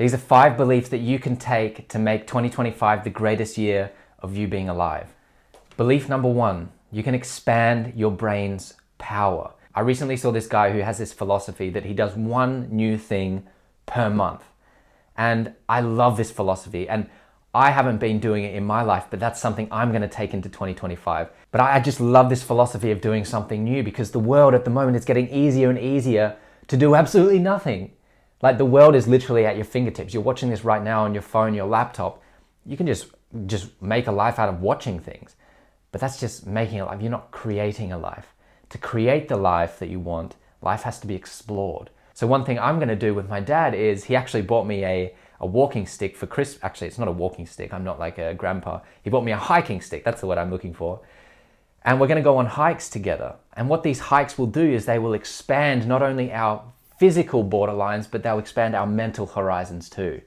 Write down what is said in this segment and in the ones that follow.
These are 5 beliefs that you can take to make 2025 the greatest year of you being alive. Belief number 1, you can expand your brain's power. I recently saw this guy who has this philosophy that he does one new thing per month. And I love this philosophy. And I haven't been doing it in my life, but that's something I'm going to take into 2025. But I just love this philosophy of doing something new, because the world at the moment is getting easier and easier to do absolutely nothing. Like, the world is literally at your fingertips. You're watching this right now on your phone, your laptop. You can just make a life out of watching things. But that's just making a life. You're not creating a life. To create the life that you want, life has to be explored. So one thing I'm going to do with my dad is, he actually bought me a walking stick for Christmas. Actually, it's not a walking stick. I'm not like a grandpa. He bought me a hiking stick. That's the word I'm looking for. And we're going to go on hikes together. And what these hikes will do is they will expand not only our physical borderlines, but they'll expand our mental horizons too.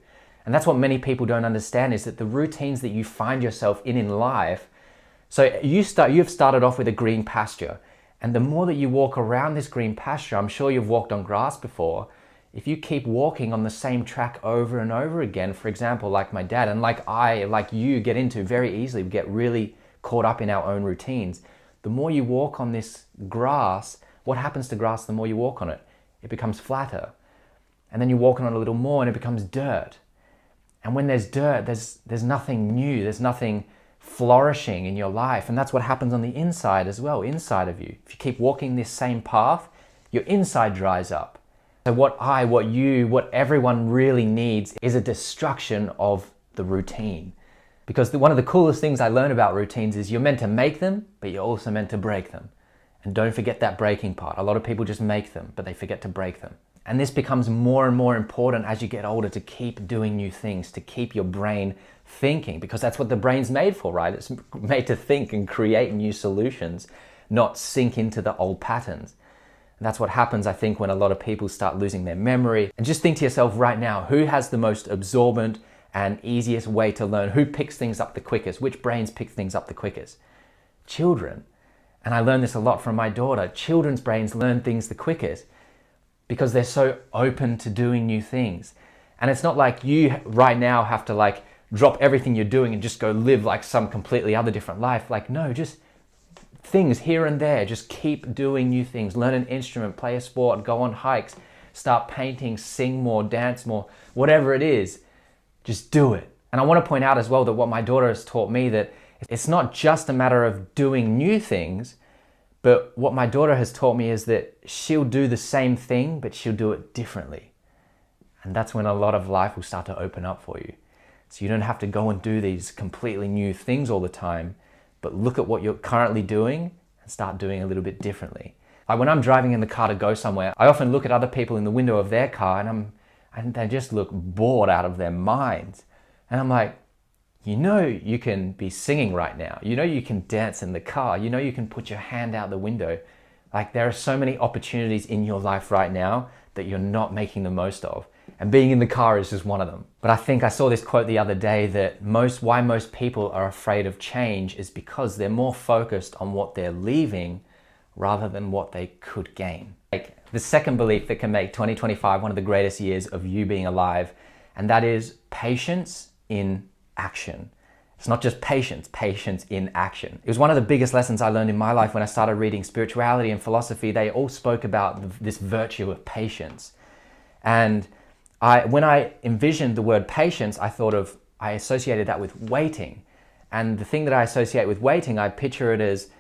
And that's what many people don't understand, is that the routines that you find yourself in life, so you've started off with a green pasture. And the more that you walk around this green pasture, I'm sure you've walked on grass before, if you keep walking on the same track over and over again, for example, like my dad, and like you get into very easily, we get really caught up in our own routines. The more you walk on this grass, what happens to grass the more you walk on it? It becomes flatter. And then you walk on it a little more and it becomes dirt. And when there's dirt, there's nothing new, there's nothing flourishing in your life. And that's what happens on the inside as well, inside of you. If you keep walking this same path, your inside dries up. So what everyone really needs is a destruction of the routine. Because one of the coolest things I learned about routines is you're meant to make them, but you're also meant to break them. And don't forget that breaking part. A lot of people just make them, but they forget to break them. And this becomes more and more important as you get older, to keep doing new things, to keep your brain thinking, because that's what the brain's made for, right? It's made to think and create new solutions, not sink into the old patterns. And that's what happens, I think, when a lot of people start losing their memory. And just think to yourself right now, who has the most absorbent and easiest way to learn? Who picks things up the quickest? Which brains pick things up the quickest? Children. And I learned this a lot from my daughter. Children's brains learn things the quickest because they're so open to doing new things. And it's not like you right now have to like drop everything you're doing and just go live like some completely other different life. Like, no, just things here and there. Just keep doing new things. Learn an instrument, play a sport, go on hikes, start painting, sing more, dance more, whatever it is, just do it. And I want to point out as well that what my daughter has taught me, that it's not just a matter of doing new things, but what my daughter has taught me is that she'll do the same thing, but she'll do it differently. And that's when a lot of life will start to open up for you. So you don't have to go and do these completely new things all the time, but look at what you're currently doing and start doing a little bit differently. Like when I'm driving in the car to go somewhere, I often look at other people in the window of their car and they just look bored out of their minds. And I'm like, you know you can be singing right now. You know you can dance in the car. You know you can put your hand out the window. Like, there are so many opportunities in your life right now that you're not making the most of. And being in the car is just one of them. But I think I saw this quote the other day that why most people are afraid of change is because they're more focused on what they're leaving rather than what they could gain. Like, the second belief that can make 2025 one of the greatest years of you being alive, and that is patience in action. It's not just patience in action. It was one of the biggest lessons I learned in my life when I started reading spirituality and philosophy. They all spoke about this virtue of patience. And when I envisioned the word patience, I associated that with waiting. And the thing that I associate with waiting, I picture it as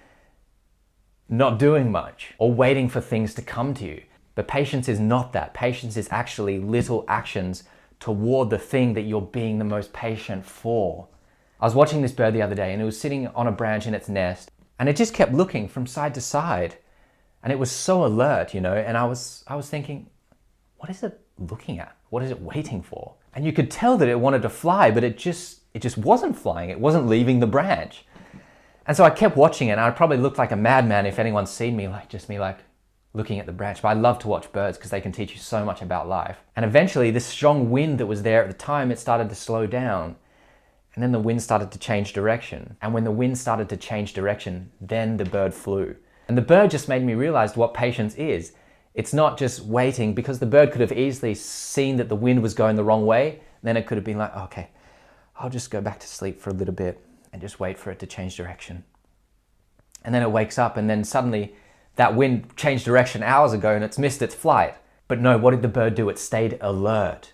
not doing much or waiting for things to come to you. But patience is not that. Patience is actually little actions toward the thing that you're being the most patient for. I was watching this bird the other day and it was sitting on a branch in its nest and it just kept looking from side to side. And it was so alert, and I was thinking, what is it looking at? What is it waiting for? And you could tell that it wanted to fly, but it just wasn't flying. It wasn't leaving the branch. And so I kept watching it, and I probably looked like a madman if anyone's seen me, looking at the branch. But I love to watch birds because they can teach you so much about life. And eventually this strong wind that was there at the time, it started to slow down. And then the wind started to change direction. And when the wind started to change direction, then the bird flew. And the bird just made me realize what patience is. It's not just waiting, because the bird could have easily seen that the wind was going the wrong way. Then it could have been like, okay, I'll just go back to sleep for a little bit and just wait for it to change direction. And then it wakes up, and then suddenly that wind changed direction hours ago and it's missed its flight. But no, what did the bird do? It stayed alert.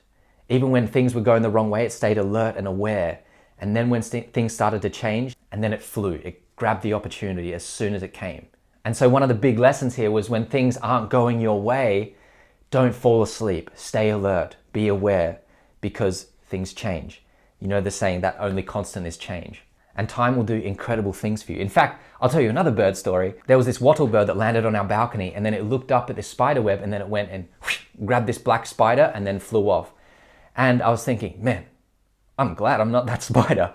Even when things were going the wrong way, it stayed alert and aware. And then when things started to change, and then it flew. It grabbed the opportunity as soon as it came. And so one of the big lessons here was, when things aren't going your way, don't fall asleep. Stay alert. Be aware, because things change. You know the saying that only constant is change. And time will do incredible things for you. In fact, I'll tell you another bird story. There was this wattle bird that landed on our balcony, and then it looked up at this spider web, and then it went and whoosh, grabbed this black spider and then flew off. And I was thinking, man, I'm glad I'm not that spider.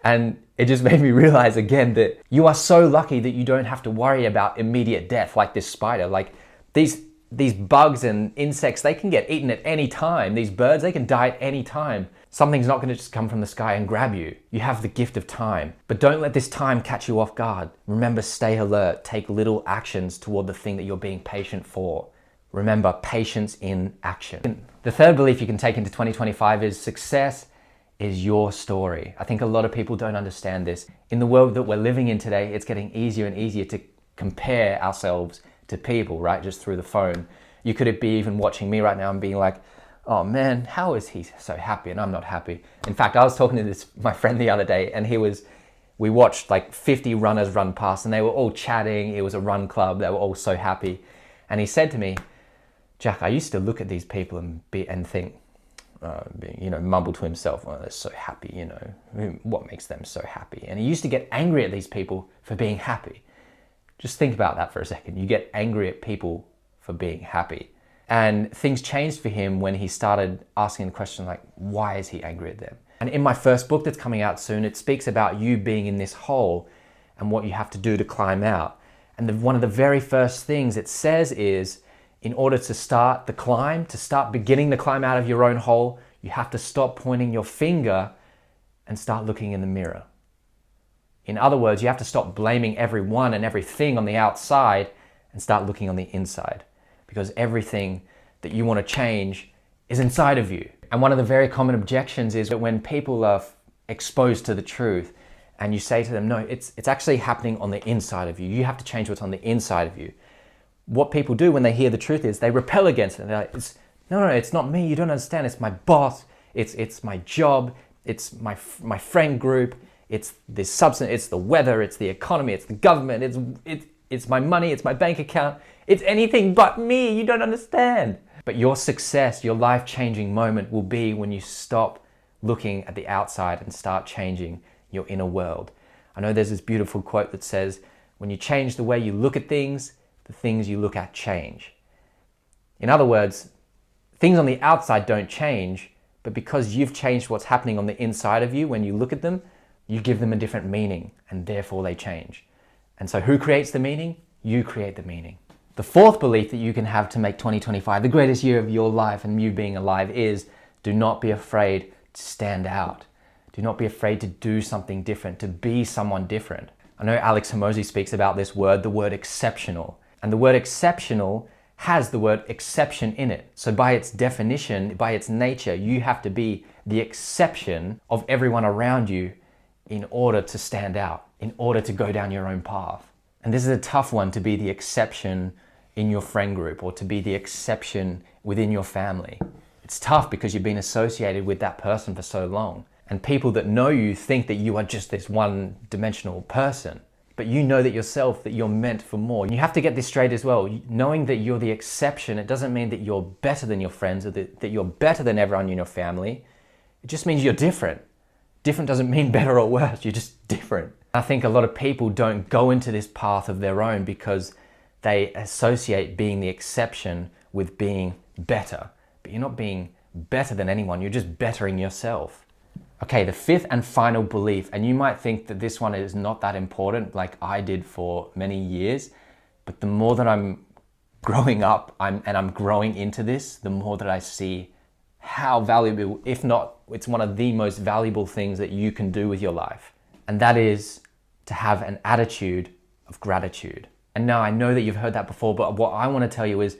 And it just made me realize again that you are so lucky that you don't have to worry about immediate death like this spider. Like these bugs and insects, they can get eaten at any time. These birds, they can die at any time. Something's not going to just come from the sky and grab you. You have the gift of time. But don't let this time catch you off guard. Remember, stay alert. Take little actions toward the thing that you're being patient for. Remember, patience in action. The third belief you can take into 2025 is success is your story. I think a lot of people don't understand this. In the world that we're living in today, it's getting easier and easier to compare ourselves to people, right? Just through the phone. You could be even watching me right now and being like, oh man, how is he so happy and I'm not happy? In fact, I was talking to my friend the other day, and we watched like 50 runners run past, and they were all chatting. It was a run club. They were all so happy. And he said to me, Jack, I used to look at these people and think, mumble to himself, oh, they're so happy, what makes them so happy? And he used to get angry at these people for being happy. Just think about that for a second. You get angry at people for being happy. And things changed for him when he started asking the question like, why is he angry at them? And in my first book that's coming out soon, it speaks about you being in this hole and what you have to do to climb out. And one of the very first things it says is, in order to start the climb, to start beginning the climb out of your own hole, you have to stop pointing your finger and start looking in the mirror. In other words, you have to stop blaming everyone and everything on the outside and start looking on the inside, because everything that you want to change is inside of you. And one of the very common objections is that when people are exposed to the truth and you say to them, no, it's actually happening on the inside of you. You have to change what's on the inside of you. What people do when they hear the truth is they repel against it. They're like, no, it's not me. You don't understand. It's my boss. It's my job. It's my friend group. It's this substance. It's the weather. It's the economy. It's the government. It's my money. It's my bank account. It's anything but me. You don't understand. But your success, your life-changing moment will be when you stop looking at the outside and start changing your inner world. I know there's this beautiful quote that says, when you change the way you look at things, the things you look at change. In other words, things on the outside don't change, but because you've changed what's happening on the inside of you, when you look at them, you give them a different meaning, and therefore they change. And so who creates the meaning? You create the meaning. The fourth belief that you can have to make 2025 the greatest year of your life and you being alive is, do not be afraid to stand out. Do not be afraid to do something different, to be someone different. I know Alex Hormozi speaks about this word, the word exceptional. And the word exceptional has the word exception in it. So by its definition, by its nature, you have to be the exception of everyone around you in order to stand out, in order to go down your own path. And this is a tough one, to be the exception in your friend group or to be the exception within your family. It's tough because you've been associated with that person for so long. And people that know you think that you are just this one-dimensional person. But you know that yourself, that you're meant for more. And you have to get this straight as well. Knowing that you're the exception, it doesn't mean that you're better than your friends or that you're better than everyone in your family. It just means you're different. Different doesn't mean better or worse, you're just different. I think a lot of people don't go into this path of their own because they associate being the exception with being better. But you're not being better than anyone, you're just bettering yourself. Okay, the fifth and final belief, and you might think that this one is not that important like I did for many years, but the more that I'm growing up and I'm growing into this, the more that I see how valuable, if not, it's one of the most valuable things that you can do with your life. And that is to have an attitude of gratitude. And now I know that you've heard that before, but what I want to tell you is,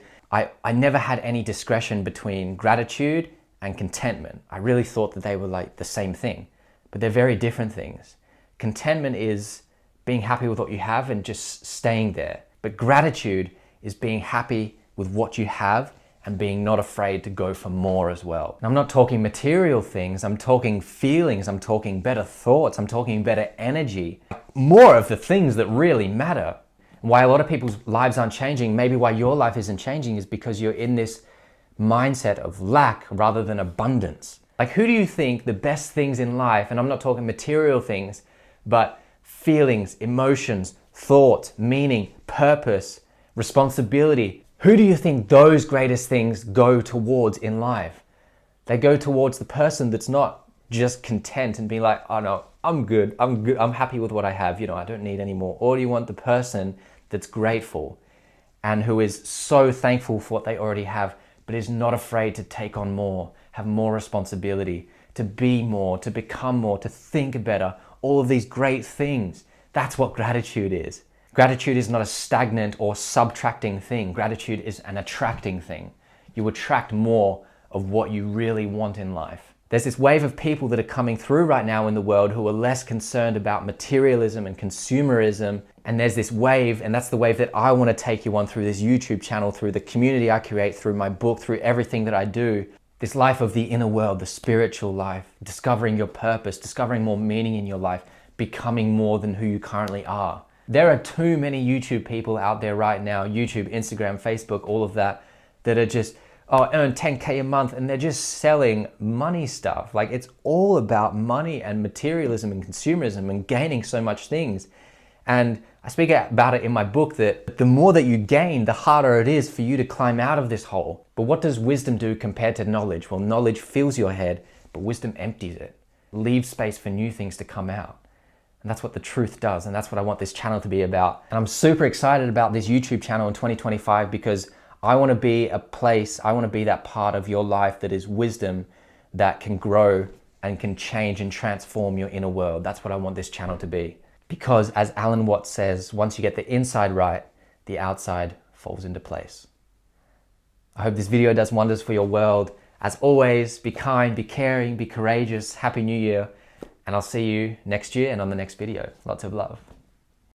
I never had any discretion between gratitude and contentment. I really thought that they were like the same thing, but they're very different things. Contentment is being happy with what you have and just staying there. But gratitude is being happy with what you have and being not afraid to go for more as well. And I'm not talking material things, I'm talking feelings, I'm talking better thoughts, I'm talking better energy. More of the things that really matter. Why a lot of people's lives aren't changing, maybe why your life isn't changing, is because you're in this mindset of lack rather than abundance. Like, who do you think the best things in life, and I'm not talking material things, but feelings, emotions, thought, meaning, purpose, responsibility, who do you think those greatest things go towards in life? They go towards the person that's not just content and being like, oh no, I'm good, I'm happy with what I have, I don't need any more. Or do you want the person that's grateful and who is so thankful for what they already have, but is not afraid to take on more, have more responsibility, to be more, to become more, to think better, all of these great things? That's what gratitude is. Gratitude is not a stagnant or subtracting thing. Gratitude is an attracting thing. You attract more of what you really want in life. There's this wave of people that are coming through right now in the world who are less concerned about materialism and consumerism. And there's this wave, and that's the wave that I want to take you on through this YouTube channel, through the community I create, through my book, through everything that I do. This life of the inner world, the spiritual life, discovering your purpose, discovering more meaning in your life, becoming more than who you currently are. There are too many YouTube people out there right now, YouTube, Instagram, Facebook, all of that are just, earn 10K a month, and they're just selling money stuff. Like, it's all about money and materialism and consumerism and gaining so much things. And I speak about it in my book that the more that you gain, the harder it is for you to climb out of this hole. But what does wisdom do compared to knowledge? Well, knowledge fills your head, but wisdom empties it, leaves space for new things to come out. And that's what the truth does. And that's what I want this channel to be about. And I'm super excited about this YouTube channel in 2025 because I want to be a place, I want to be that part of your life that is wisdom that can grow and can change and transform your inner world. That's what I want this channel to be. Because as Alan Watts says, once you get the inside right, the outside falls into place. I hope this video does wonders for your world. As always, be kind, be caring, be courageous. Happy New Year. And I'll see you next year and on the next video. Lots of love.